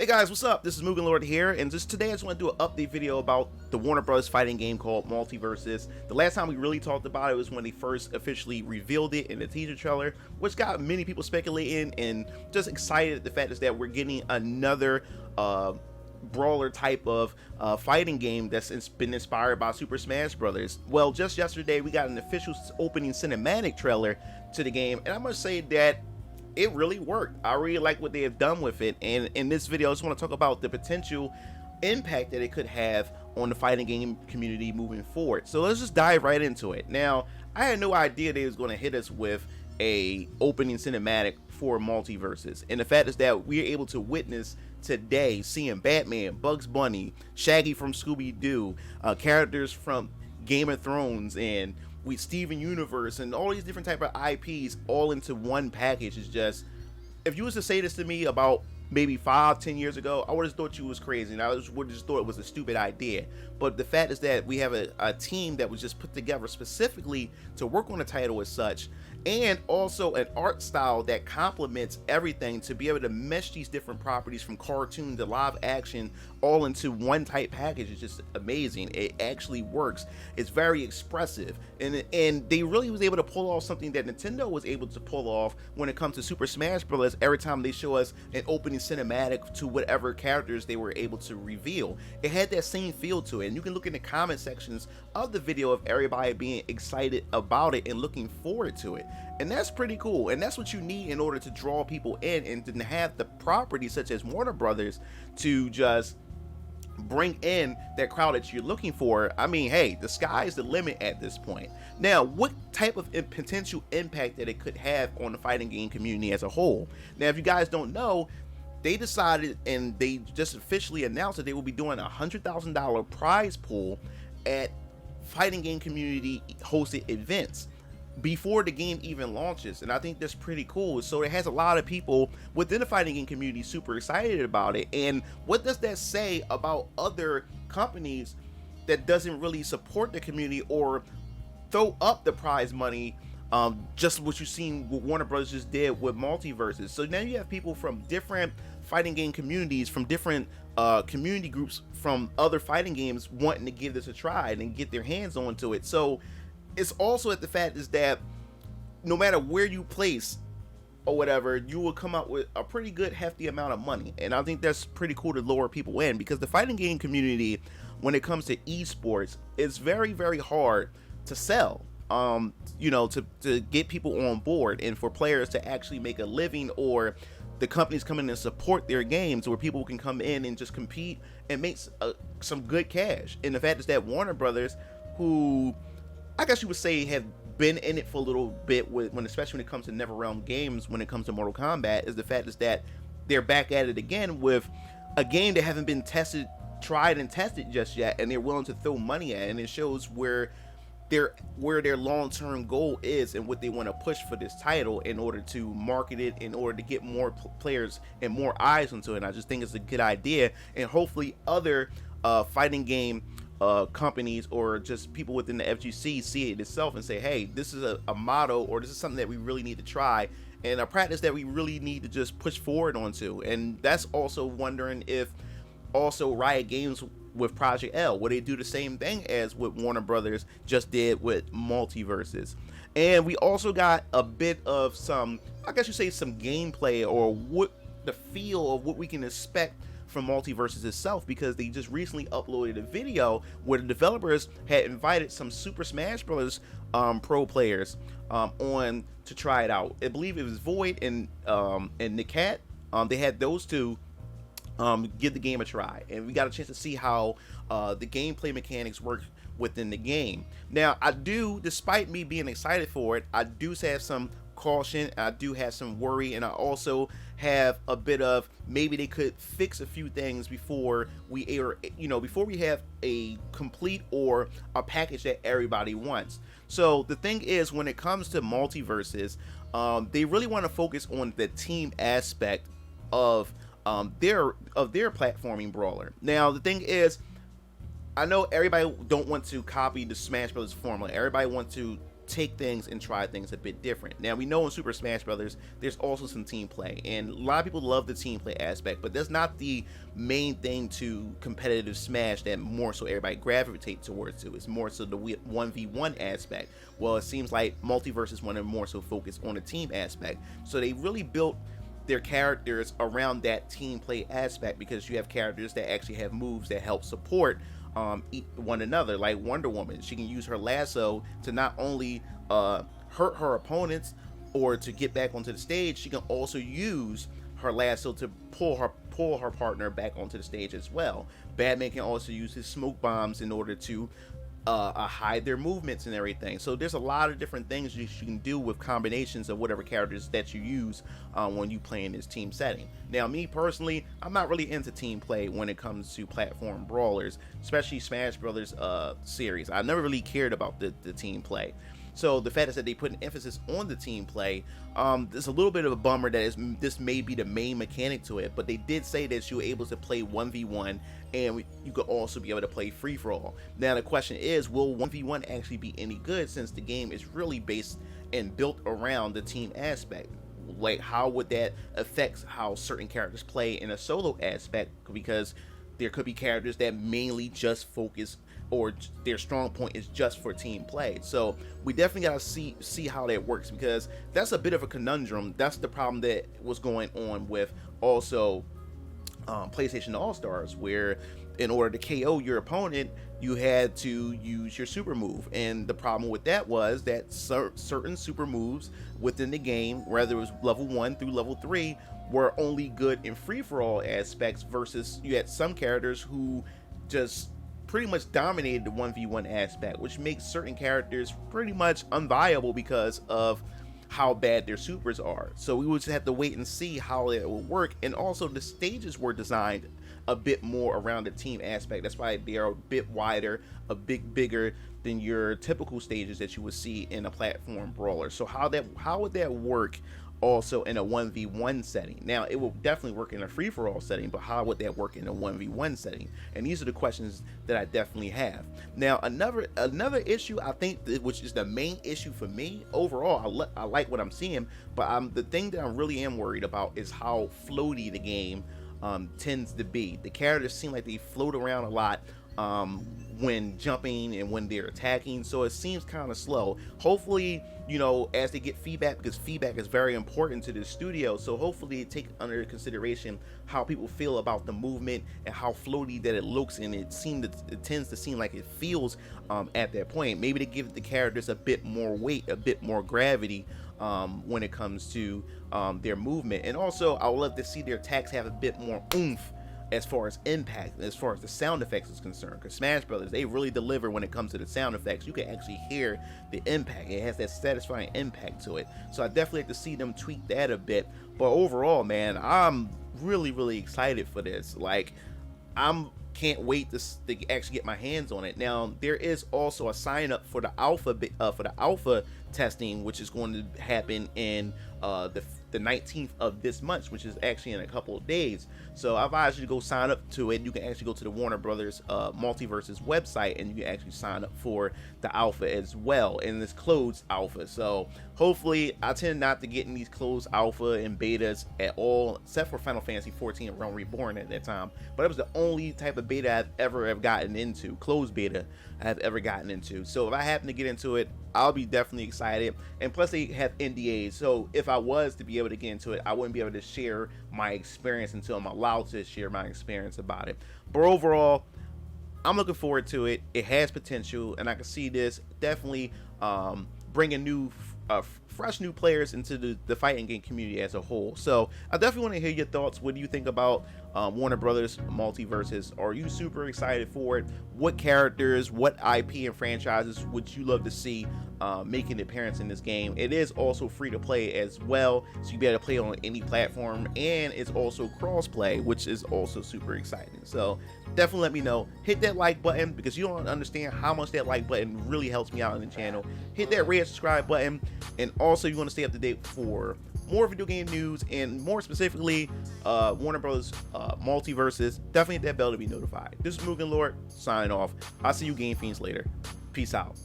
Hey guys, what's up? This is MugenLord here, and just today I just want to do an update video about the Warner Bros. Fighting game called Multiversus. The last time we really talked about it was when they first officially revealed it in the teaser trailer, which got many people speculating and just excited at the fact is that we're getting another brawler type of fighting game that's been inspired by Super Smash Brothers. Well, just yesterday we got an official opening cinematic trailer to the game, and I must say that it really worked. I really like what they have done with it, and in this video I just want to talk about the potential impact that it could have on the fighting game community moving forward. So let's just dive right into it. Now, I had no idea they was going to hit us with a opening cinematic for Multiversus, and the fact is that we are able to witness today seeing Batman, Bugs Bunny, Shaggy from Scooby-Doo, characters from Game of Thrones, and Steven Universe, and all these different type of IPs all into one package is just, if you was to say this to me about maybe 5-10 years ago, I would have thought you was crazy, and I would just thought it was a stupid idea. But the fact is that we have a team that was just put together specifically to work on the title as such, and also an art style that complements everything to be able to mesh these different properties from cartoon to live action all into one type package is just amazing. It actually works. It's very expressive, and they really was able to pull off something that Nintendo was able to pull off when it comes to Super Smash Bros. Every time they show us an opening cinematic to whatever characters they were able to reveal, it had that same feel to it. And you can look in the comment sections of the video of everybody being excited about it and looking forward to it, and that's pretty cool. And that's what you need in order to draw people in and to have the properties such as Warner Brothers to just bring in that crowd that you're looking for. I mean, hey, the sky is the limit at this point. Now, what type of potential impact that it could have on the fighting game community as a whole? Now, if you guys don't know, they decided and they just officially announced that they will be doing a $100,000 prize pool at fighting game community hosted events before the game even launches, and I think that's pretty cool. So it has a lot of people within the fighting game community super excited about it. And what does that say about other companies that doesn't really support the community or throw up the prize money, just what you've seen what Warner Bros. Just did with Multiversus? So now you have people from different fighting game communities, from different community groups from other fighting games wanting to give this a try and get their hands onto it. So it's also at the fact is that no matter where you place or whatever, you will come out with a pretty good hefty amount of money. And I think that's pretty cool to lure people in, because the fighting game community, when it comes to esports, it's very, very hard to sell, you know, to get people on board and for players to actually make a living, or the companies come in and support their games where people can come in and just compete and make some good cash. And the fact is that Warner Brothers, who I guess you would say have been in it for a little bit especially when it comes to NetherRealm games, when it comes to Mortal Kombat, is the fact is that they're back at it again with a game that haven't been tried and tested just yet, and they're willing to throw money at it. And it shows where their long-term goal is and what they want to push for this title in order to market it, in order to get more players and more eyes onto it. And I just think it's a good idea, and hopefully other fighting game companies or just people within the FGC see it itself and say, hey, this is a motto, or this is something that we really need to try, and a practice that we really need to just push forward onto. And that's also wondering if also Riot Games with Project L, will they do the same thing as what Warner Brothers just did with Multiversus? And we also got a bit of some, I guess you say, some gameplay, or what the feel of what we can expect from Multiversus itself, because they just recently uploaded a video where the developers had invited some Super Smash Bros. Pro players on to try it out. I believe it was Void and Nikat. They had those two give the game a try, and we got a chance to see how the gameplay mechanics work within the game. Now, I do, despite me being excited for it, I do have some caution, I do have some worry, and I also have a bit of maybe they could fix a few things before we have a complete or a package that everybody wants. So the thing is, when it comes to Multiversus, they really want to focus on the team aspect of their platforming brawler. Now the thing is, I know everybody don't want to copy the Smash Bros. Formula. Everybody wants to take things and try things a bit different. Now, we know in Super Smash Brothers there's also some team play, and a lot of people love the team play aspect, but that's not the main thing to competitive Smash that more so everybody gravitates towards to. It's more so the 1v1 aspect. Well, it seems like Multiversus wanted more so focus on the team aspect, so they really built their characters around that team play aspect, because you have characters that actually have moves that help support one another. Like Wonder Woman, she can use her lasso to not only hurt her opponents or to get back onto the stage, she can also use her lasso to pull her partner back onto the stage as well. Batman can also use his smoke bombs in order to hide their movements and everything. So there's a lot of different things you can do with combinations of whatever characters that you use when you play in this team setting. Now, me personally, I'm not really into team play when it comes to platform brawlers, especially Smash Brothers series. I never really cared about the team play. So the fact is that they put an emphasis on the team play, there's a little bit of a bummer that this may be the main mechanic to it, but they did say that you were able to play 1v1 and you could also be able to play free-for-all. Now the question is, will 1v1 actually be any good, since the game is really based and built around the team aspect? Like, how would that affect how certain characters play in a solo aspect? Because there could be characters that mainly just focus, or their strong point is just for team play. So we definitely gotta see how that works, because that's a bit of a conundrum. That's the problem that was going on with also PlayStation All-Stars, where in order to KO your opponent, you had to use your super move, and the problem with that was that certain super moves within the game, whether it was level 1 through level 3, were only good in free-for-all aspects, versus you had some characters who just pretty much dominated the 1v1 aspect, which makes certain characters pretty much unviable because of how bad their supers are. So we would just have to wait and see how it will work. And also the stages were designed a bit more around the team aspect. That's why they are a bit wider, a bit bigger than your typical stages that you would see in a platform brawler. So how would that work also in a 1v1 setting? Now, it will definitely work in a free-for-all setting, but how would that work in a 1v1 setting? And these are the questions that I definitely have. Now, another issue, I think, which is the main issue for me overall, I like what I'm seeing, but the thing that I really am worried about is how floaty the game tends to be. The characters seem like they float around a lot when jumping and when they're attacking, so it seems kind of slow. Hopefully, you know, as they get feedback, because feedback is very important to the studio, so hopefully they take under consideration how people feel about the movement and how floaty that it looks, and it tends to seem like it feels at that point. Maybe they give the characters a bit more weight, a bit more gravity when it comes to their movement. And also, I would love to see their attacks have a bit more oomph as far as impact, as far as the sound effects is concerned, because Smash Brothers, they really deliver when it comes to the sound effects. You can actually hear the impact. It has that satisfying impact to it. So I definitely like to see them tweak that a bit. But overall, man, I'm really excited for this. Like, can't wait to actually get my hands on it. Now, there is also a sign up for the alpha testing, which is going to happen in the 19th of this month, which is actually in a couple of days. So I advise you to go sign up to it. You can actually go to the Warner Brothers Multiversus website, and you can actually sign up for the alpha as well, and this closed alpha. So hopefully, I tend not to get in these closed alpha and betas at all, except for Final Fantasy 14 Realm Reborn at that time. But it was the only type of beta I've ever gotten into, closed beta I've ever gotten into. So if I happen to get into it, I'll be definitely excited. And plus, they have NDAs, so if I was to be able to get into it, I wouldn't be able to share my experience until I'm allowed to share my experience about it. But overall, I'm looking forward to it. It has potential, and I can see this definitely bringing fresh new players into the fighting game community as a whole. So I definitely want to hear your thoughts. What do you think about Warner Brothers Multiversus? Are you super excited for it? What characters, what IP and franchises would you love to see making an appearance in this game? It is also free to play as well, so you'll be able to play on any platform, and it's also cross play, which is also super exciting. So definitely let me know. Hit that like button, because you don't understand how much that like button really helps me out on the channel. Hit that red subscribe button, and also you want to stay up to date for more video game news, and more specifically Warner Brothers Multiversus. Definitely hit that bell to be notified. This is MugenLord signing off. I'll see you Game Fiends later. Peace out.